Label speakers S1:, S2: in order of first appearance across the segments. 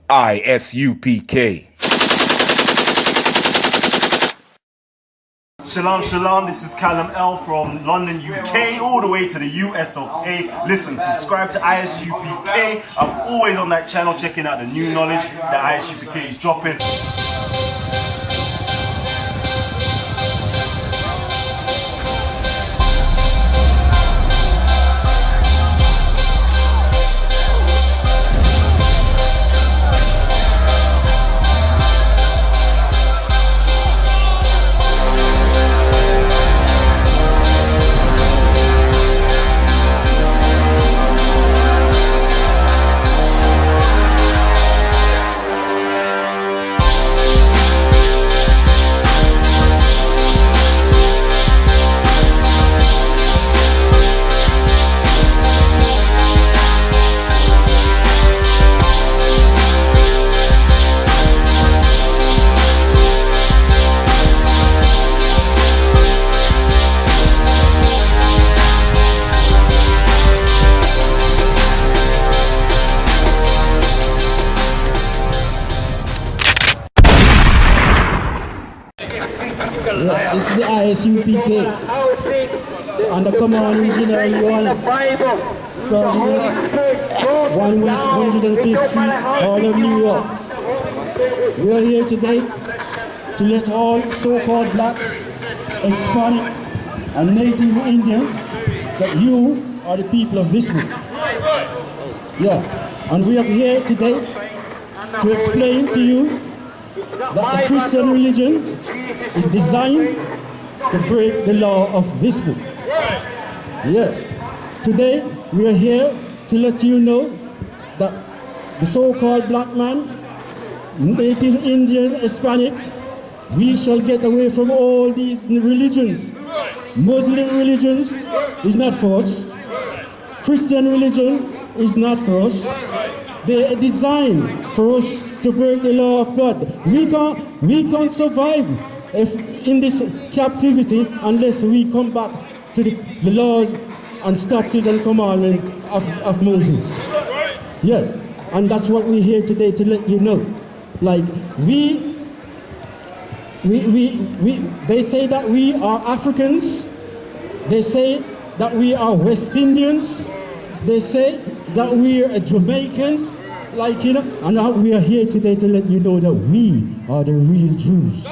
S1: I.S.U.P.K.
S2: Shalom, shalom, this is Callum L from London, UK, all the way to the US of A. Listen, subscribe to I.S.U.P.K. I'm always on that channel checking out the new knowledge that I.S.U.P.K is dropping.
S3: Yeah, this is the I.S.U.P.K. and the commanding general Yohanna from 1 West 105th Street, Harlem, New York. We are here today to let all so-called blacks, Hispanic and Native Indians that you are the people of this book. Yeah, and we are here today to explain to you that the Christian religion is designed to break the law of this book. Yes. Today we are here to let you know that the so-called black man, Native Indian, Hispanic, we shall get away from all these religions. Muslim religions is not for us. Christian religion is not for us. They are designed for us to break the law of God. We can't survive in this captivity unless we come back to the laws and statutes and commandments of Moses. Yes, and that's what we're here today to let you know. Like they say that we are Africans. They say that we are West Indians. They say that we are Jamaicans. Like, you know, and now we are here today to let you know that we are the real Jews.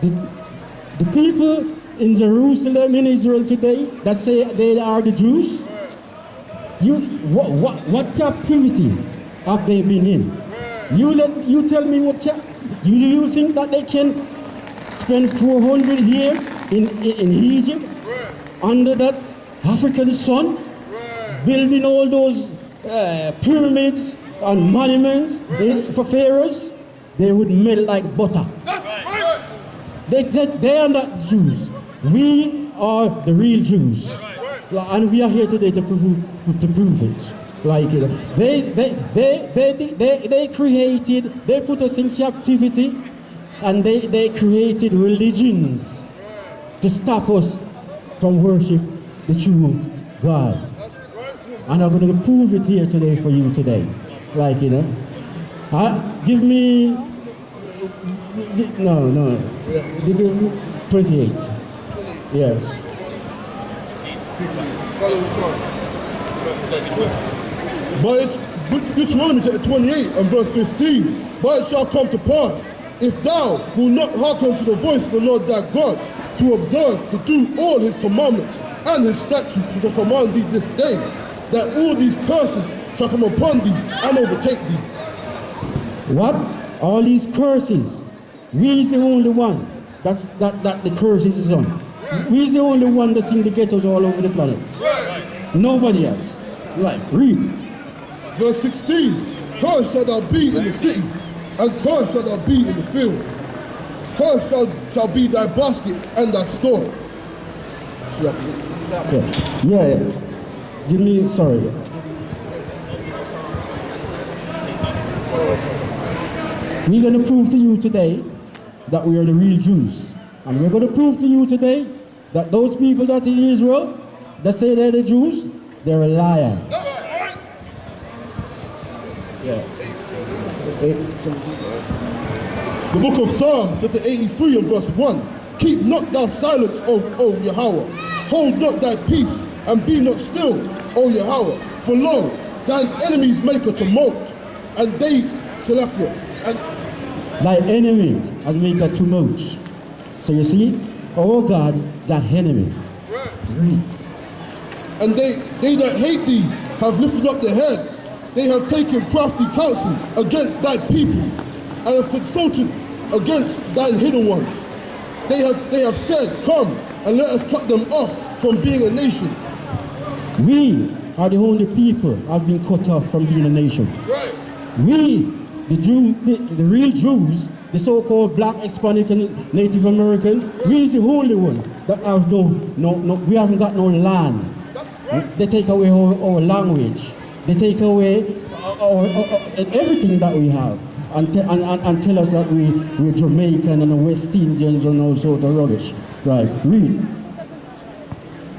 S3: The people in Jerusalem, in Israel today, that say they are the Jews, what captivity have they been in? You tell me what you think that they can spend 400 years in Egypt under that African sun, building all those pyramids and monuments for pharaohs? They would melt like butter. They are not Jews. We are the real Jews, and we are here today to prove it. Like, you know, they put us in captivity, and they created religions to stop us from worship the true God. And I'm going to prove it here today for you today. Like, you know, give me, give me 28. Yes.
S4: But it's Deuteronomy 28 and verse 15. But it shall come to pass, if thou wilt not hearken to the voice of the Lord thy God, to observe, to do all his commandments and his statutes which I command thee this day, that all these curses shall come upon thee and overtake thee.
S3: What? All these curses? We is the only one that the curses is on. We is the only one that's in the ghettos all over the planet. Nobody else. Like, read.
S4: Verse 16. Cursed shall thou be in the city, and cursed shall thou be in the field. Cursed shall be thy basket and thy store.
S3: Okay. Yeah. Give me, sorry. We're going to prove to you today that we are the real Jews. And we're going to prove to you today that those people that in Israel that say they're the Jews, they're a liar. Yeah.
S4: The book of Psalms, chapter 83 and verse 1. Keep not thou silence, O Yahweh. Hold not thy peace, and be not still, O Yahweh. For lo, thine enemies make a tumult, and they Salakia, and
S3: Thy enemy has made a tumult. So you see, our God got enemy. Read.
S4: and they that hate thee have lifted up their head. They have taken crafty counsel against thy people, and have consulted against thine hidden ones. They have said, come, and let us cut them off from being a nation.
S3: We are the only people who have been cut off from being a nation.
S4: Right.
S3: We, the real Jews, the so-called black, Hispanic, and Native American, we is the only one that have we haven't got no land. They take away our language. They take away everything that we have, and tell us that we're Jamaican and West Indians and all sorts of rubbish. Right, read.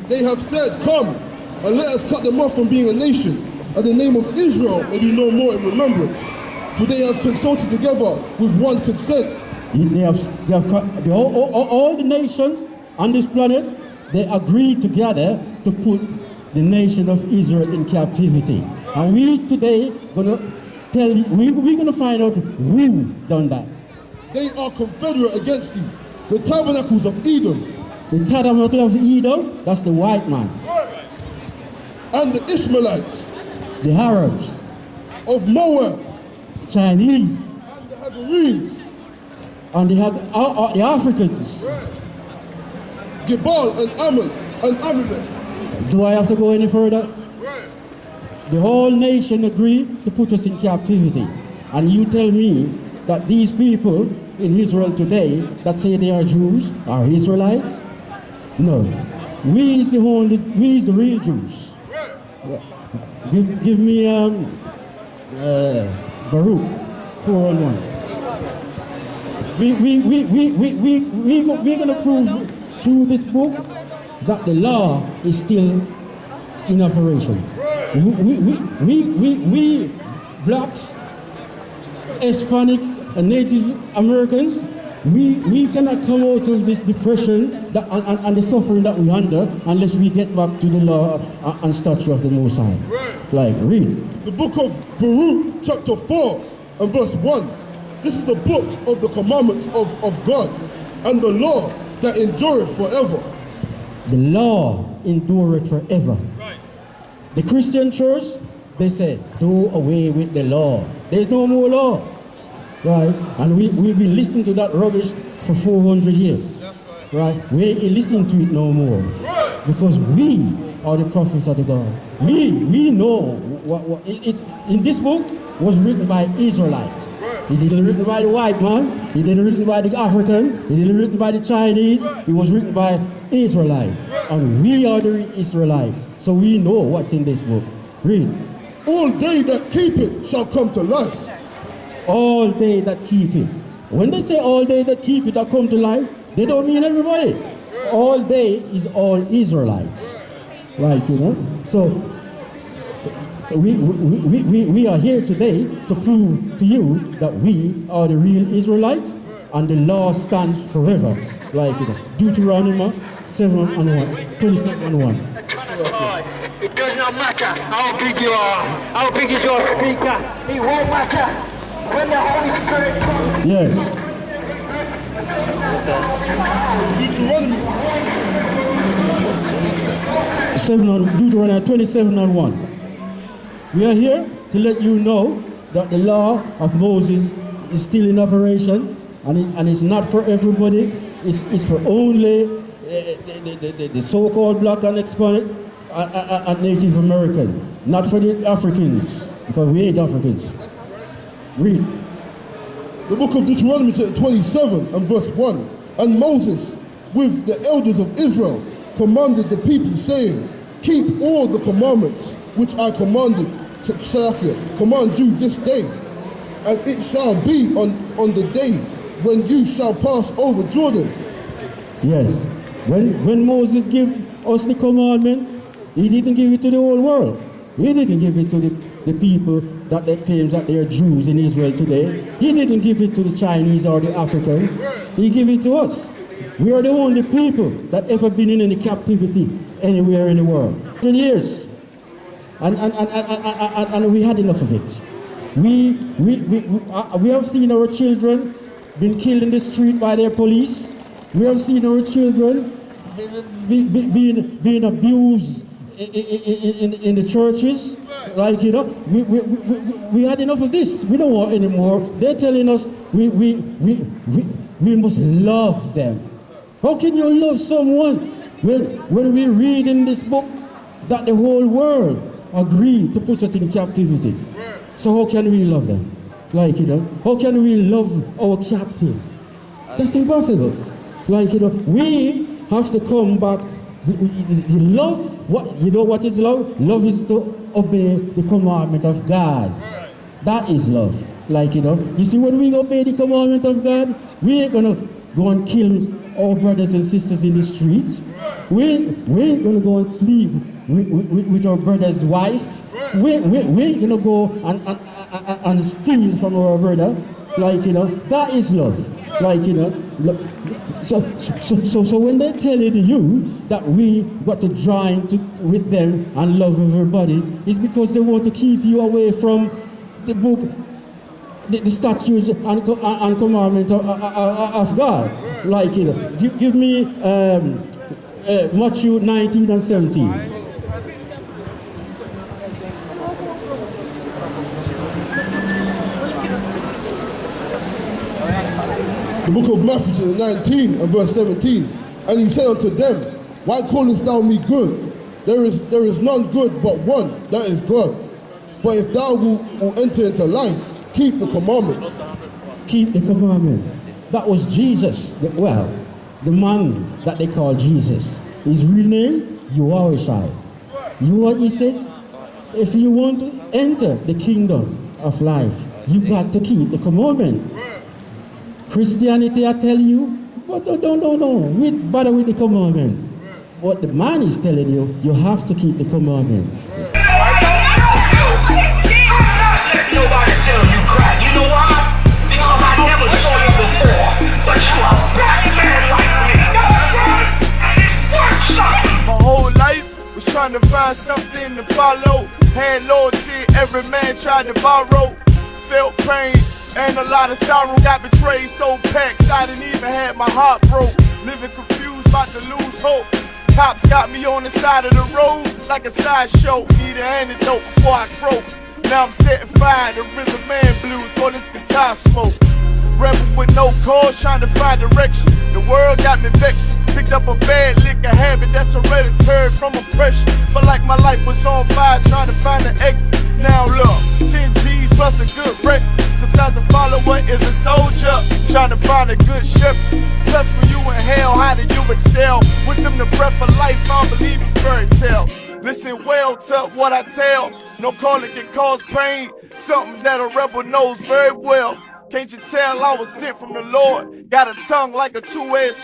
S4: They have said, come, and let us cut them off from being a nation, and the name of Israel may be no more in remembrance. For they have consulted together with one consent.
S3: All the nations on this planet, they agreed together to put the nation of Israel in captivity. And we today we're gonna find out who done that.
S4: They are confederate against thee, the tabernacles of Edom,
S3: The tabernacle of Edom, that's the white man.
S4: and the Ishmaelites
S3: The Arabs,
S4: of Moab,
S3: Chinese,
S4: and the Hagarenes,
S3: and the Africans.
S4: Gebal and Ammon and Ammon.
S3: Do I have to go any further? The whole nation agreed to put us in captivity. And you tell me that these people in Israel today that say they are Jews are Israelites? No. We is the real Jews. Give me Baruch 4:1. We're going to prove through this book that the law is still in operation. We blacks, Hispanic, and Native Americans, we cannot come out of this depression and the suffering that we under unless we get back to the law and statute of the Most High. Like, read.
S4: The book of Baruch, chapter 4 and verse 1. This is the book of the commandments of God and the law that endureth forever.
S3: The law endureth forever. The Christian church, they say, do away with the law. There's no more law. Right? And we've been listening to that rubbish for 400 years. Right? We ain't listening to it no more. Because we are the prophets of the God. We know what it's in this book was written by Israelites. It didn't written by the white man. It didn't written by the African. It didn't written by the Chinese. It was written by Israelite. And we are the Israelite. So we know what's in this book. Read.
S4: All they that keep it shall come to life.
S3: All they that keep it. When they say all they that keep it are come to life, they don't mean everybody. All they is all Israelites. Right, you know? So we are here today to prove to you that we are the real Israelites and the law stands forever. Like, you know, Deuteronomy 27:1.
S1: It does not matter how big you are, how big is your speaker. It won't matter when the Holy Spirit comes.
S3: Yes. Deuteronomy 27:1. We are here to let you know that the law of Moses is still in operation, and it's not for everybody. It's for only the so-called black and Hispanic and Native American, not for the Africans, because we ain't Africans. Read.
S4: The book of Deuteronomy 27 and verse 1. And Moses, with the elders of Israel, commanded the people, saying, keep all the commandments which I command you this day. And it shall be on the day when you shall pass over Jordan.
S3: Yes. When Moses gave us the commandment, he didn't give it to the whole world. He didn't give it to the people that they claim that they are Jews in Israel today. He didn't give it to the Chinese or the African. He gave it to us. We are the only people that ever been in any captivity anywhere in the world. 10 years. And we had enough of it. We have seen our children being killed in the street by their police. We have seen our children being abused in the churches. Like, you know, we had enough of this. We don't want any more. They're telling us we must love them. How can you love someone when we read in this book that the whole world agreed to put us in captivity? So how can we love them? Like, you know, how can we love our captives? That's impossible. Like, you know, we have to come back. Love, what, you know what is love? Love is to obey the commandment of God. That is love. Like, you know, you see, when we obey the commandment of God, we ain't gonna go and kill our brothers and sisters in the streets. We ain't gonna go and sleep with our brother's wife. We ain't gonna go and steal from our brother. Like, you know, that is love. Like, you know, so when they're telling you that we got to join with them and love everybody, it's because they want to keep you away from the book, the statutes and commandments of God. Like, you know, give me Matthew 19 and 17.
S4: The book of Matthew 19 and verse 17. And he said unto them, why callest thou me good? There is none good but one, that is God. But if thou wilt enter into life, keep the commandments.
S3: Keep the commandment. That was Jesus. The man that they call Jesus. His real name, I.S.U.P.K. You know what he says? If you want to enter the kingdom of life, you got to keep the commandment. Christianity, I tell you, but no. We bother with the commandment. What the man is telling you, you have to keep the commandment.
S1: Nobody tell you cry. You know why? Because I never saw you before. But you a black man like me. And it works out.
S5: My whole life was trying to find something to follow. Had loyalty, every man tried to borrow. Felt pain and a lot of sorrow. Got betrayed, sold packs, I didn't even have my heart broke. Living confused, about to lose hope. Cops got me on the side of the road like a sideshow. Need an antidote before I croak. Now I'm setting fire to rhythm man blues, call this guitar smoke. Rebel with no cause, trying to find direction. The world got me vexed. Picked up a bad liquor habit that's hereditary from oppression. Felt like my life was on fire, trying to find an exit. Now look, 10 G's plus a good wreck. Sometimes a follower is a soldier, trying to find a good shepherd. Plus when you in hell, how do you excel? Wisdom the breath of life, I don't believe in fairy tale. Listen well to what I tell. No calling can cause pain, something that a rebel knows very well. Can't you tell I was sent from the Lord? Got a tongue like a two-edged